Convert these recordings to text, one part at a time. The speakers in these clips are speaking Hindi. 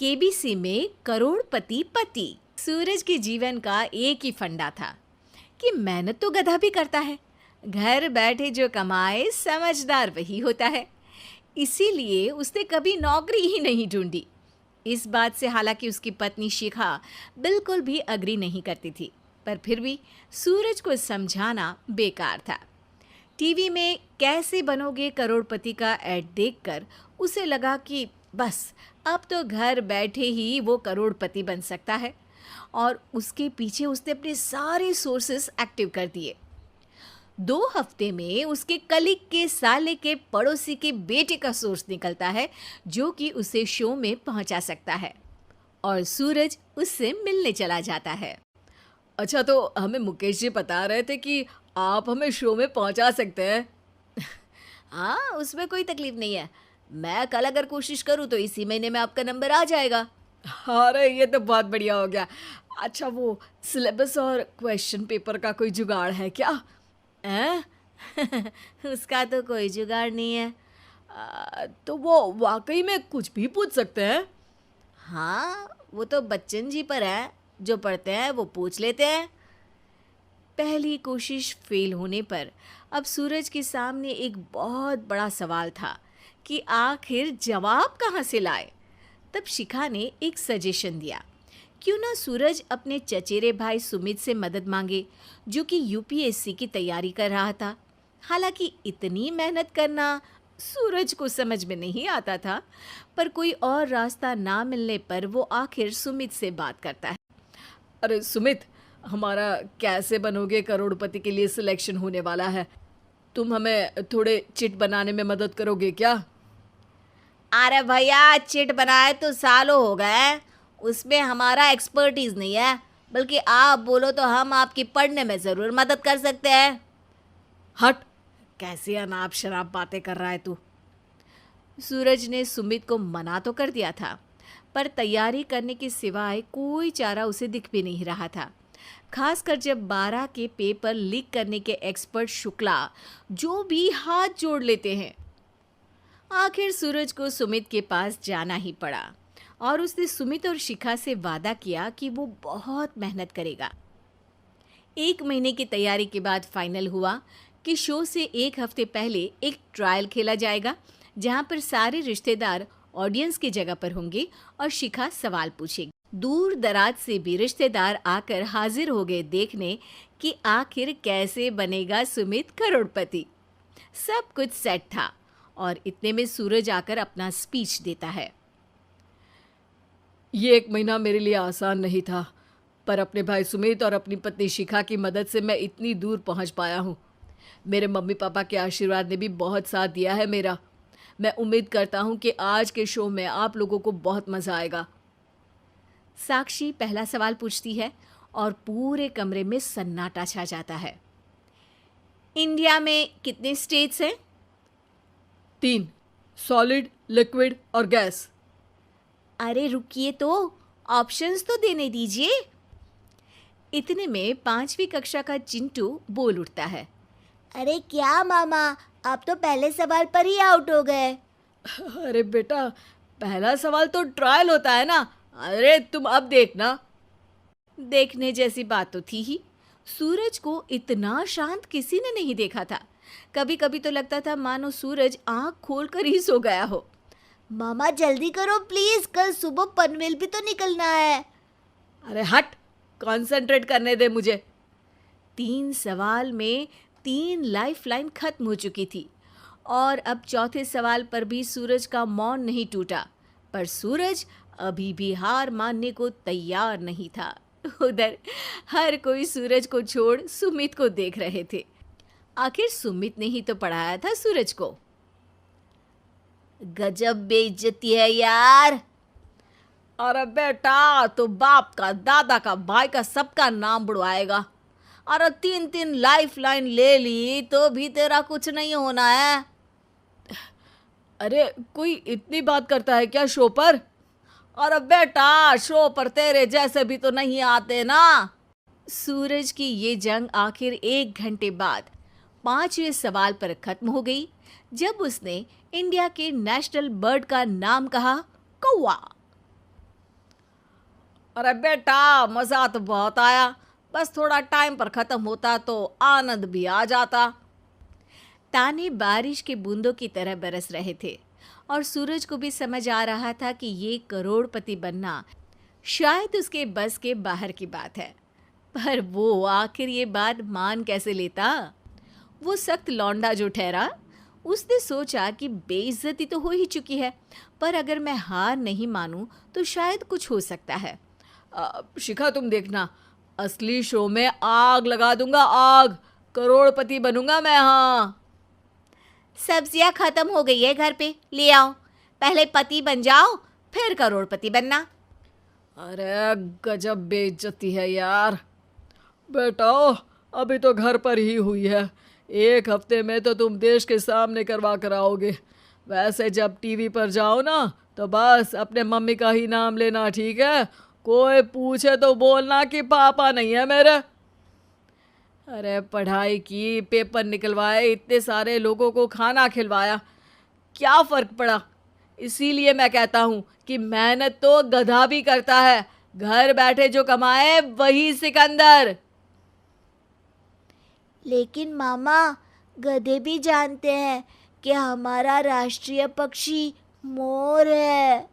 केबीसी में करोड़पति पति। सूरज के जीवन का एक ही फंडा था कि मेहनत तो गधा भी करता है, घर बैठे जो कमाए समझदार वही होता है। इसीलिए उसने कभी नौकरी ही नहीं ढूंढी। इस बात से हालांकि उसकी पत्नी शिखा बिल्कुल भी अग्री नहीं करती थी, पर फिर भी सूरज को समझाना बेकार था। टीवी में कैसे बनोगे करोड़पति का ऐड देखकर उसे लगा कि बस अब तो घर बैठे ही वो करोड़पति बन सकता है, और उसके पीछे उसने अपने सारे सोर्सेस एक्टिव कर दिए। 2 हफ्ते में उसके कलीग के साले के पड़ोसी के बेटे का सोर्स निकलता है जो कि उसे शो में पहुंचा सकता है, और सूरज उससे मिलने चला जाता है। अच्छा, तो हमें मुकेश जी बता रहे थे कि आप हमें शो में पहुंचा सकते हैं। हाँ, उसमें कोई तकलीफ नहीं है। मैं कल अगर कोशिश करूँ तो इसी महीने में आपका नंबर आ जाएगा। अरे ये तो बहुत बढ़िया हो गया। अच्छा, वो सिलेबस और क्वेश्चन पेपर का कोई जुगाड़ है क्या? हैं? उसका तो कोई जुगाड़ नहीं है। तो वो वाकई में कुछ भी पूछ सकते हैं? हाँ, वो तो बच्चन जी पर है, जो पढ़ते हैं वो पूछ लेते हैं। पहली कोशिश फेल होने पर अब सूरज के सामने एक बहुत बड़ा सवाल था कि आखिर जवाब कहाँ से लाए। तब शिखा ने एक सजेशन दिया, क्यों ना सूरज अपने चचेरे भाई सुमित से मदद मांगे, जो कि यूपीएससी की तैयारी कर रहा था। हालांकि इतनी मेहनत करना सूरज को समझ में नहीं आता था, पर कोई और रास्ता ना मिलने पर वो आखिर सुमित से बात करता है। अरे सुमित, हमारा कैसे बनोगे करोड़पति के लिए सिलेक्शन होने वाला है। तुम हमें थोड़े चिट बनाने में मदद करोगे क्या? अरे भैया, चिट बनाए तो सालों हो गए, उसमें हमारा एक्सपर्टीज नहीं है, बल्कि आप बोलो तो हम आपकी पढ़ने में ज़रूर मदद कर सकते हैं। हट, कैसी अनाप शराब बातें कर रहा है तू। सूरज ने सुमित को मना तो कर दिया था, पर तैयारी करने के सिवाय कोई चारा उसे दिख भी नहीं रहा था। खासकर जब 12 के पेपर लीक करने के एक्सपर्ट शुक्ला जो भी हाथ जोड़ लेते हैं। आखिर सूरज को सुमित के पास जाना ही पड़ा, और उसने सुमित और शिखा से वादा किया कि वो बहुत मेहनत करेगा। 1 महीने की तैयारी के बाद फाइनल हुआ कि शो से 1 हफ्ते पहले एक ट्रायल खेला जाएगा, जहां पर सारे रिश्तेदार ऑडियंस की जगह पर होंगे और शिखा सवाल पूछेगी। दूर दराज से भी रिश्तेदार आकर हाजिर हो गए देखने कि आखिर कैसे बनेगा सुमित करोड़पति। सब कुछ सेट था, और इतने में सूरज आकर अपना स्पीच देता है। ये 1 महीना मेरे लिए आसान नहीं था, पर अपने भाई सुमित और अपनी पत्नी शिखा की मदद से मैं इतनी दूर पहुंच पाया हूँ। मेरे मम्मी पापा के आशीर्वाद ने भी बहुत साथ दिया है मेरा। मैं उम्मीद करता हूँ कि आज के शो में आप लोगों को बहुत मज़ा आएगा। साक्षी पहला सवाल पूछती है और पूरे कमरे में सन्नाटा छा जाता है। इंडिया में कितने स्टेट्स हैं? 3, सॉलिड, लिक्विड और गैस। अरे रुकिए, तो ऑप्शंस तो देने दीजिए। इतने में 5वीं कक्षा का चिंटू बोल उठता है। अरे क्या मामा, आप तो पहले सवाल पर ही आउट हो गए। अरे बेटा, पहला सवाल तो ट्रायल होता है ना। अरे तुम अब देखना। देखने जैसी बात तो थी ही। सूरज को इतना शांत किसी ने नहीं देखा था। कभी कभी तो लगता था मानो सूरज आंख खोलकर ही सो गया हो। मामा जल्दी करो प्लीज, कल सुबह पनवेल भी तो निकलना है। अरे हट, कंसंट्रेट करने दे मुझे। 3 सवाल में 3 लाइफलाइन खत्म हो चुकी थी, और अब चौथे सवाल पर भी सूरज का मौन नहीं टूटा। पर सूरज अभी भी हार मानने को तैयार नहीं था। उधर हर कोई सूरज को छोड़ सुमित को देख रहे थे। आखिर सुमित ने ही तो पढ़ाया था सूरज को। गजब बेइज्जती है यार। अरे बेटा, तो बाप का, दादा का, भाई का, सबका नाम बुड़वाएगा। अरे 3 लाइफलाइन ले ली तो भी तेरा कुछ नहीं होना है। अरे कोई इतनी बात करता है क्या शो पर? अरे बेटा, शो पर तेरे जैसे भी तो नहीं आते ना। सूरज की ये जंग आखिर 1 घंटे बाद 5वें सवाल पर खत्म हो गई, जब उसने इंडिया के नेशनल बर्ड का नाम कहा, कौवा। अरे बेटा, मजा तो बहुत आया, बस थोड़ा टाइम पर खत्म होता तो आनंद भी आ जाता। ताने बारिश के बूंदों की तरह बरस रहे थे और सूरज को भी समझ आ रहा था कि ये करोड़पति बनना शायद उसके बस के बाहर की बात है। पर वो आखिर ये बात मान कैसे लेता? वो सख्त लौंडा जो ठहरा, उसने सोचा कि बेइज्जती तो हो ही चुकी है, पर अगर मैं हार नहीं मानूं तो शायद कुछ हो सकता है। शिखा, तुम देखना, असली शो में आग लगा दूंगा, आग। करोड़पति बनूंगा मैं। हाँ, सब्जियां खत्म हो गई है घर पे, ले आओ। पहले पति बन जाओ, फिर करोड़पति बनना। अरे गजब बेइज्जती है यार। बेटा, अभी तो घर पर ही हुई है, 1 हफ्ते में तो तुम देश के सामने करवा कर आओगे। वैसे जब टीवी पर जाओ ना, तो बस अपने मम्मी का ही नाम लेना, ठीक है? कोई पूछे तो बोलना कि पापा नहीं है मेरे। अरे पढ़ाई की, पेपर निकलवाए, इतने सारे लोगों को खाना खिलवाया, क्या फर्क पड़ा? इसीलिए मैं कहता हूँ कि मेहनत तो गधा भी करता है, घर बैठे जो कमाए वही सिकंदर। लेकिन मामा, गधे भी जानते हैं कि हमारा राष्ट्रीय पक्षी मोर है।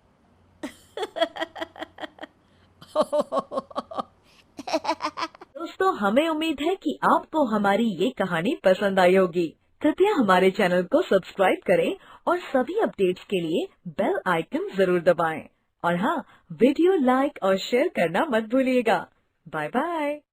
दोस्तों, हमें उम्मीद है कि आपको हमारी ये कहानी पसंद आई होगी। कृपया हमारे चैनल को सब्सक्राइब करें और सभी अपडेट्स के लिए बेल आइकन जरूर दबाएं। और हाँ, वीडियो लाइक और शेयर करना मत भूलिएगा। Bye bye.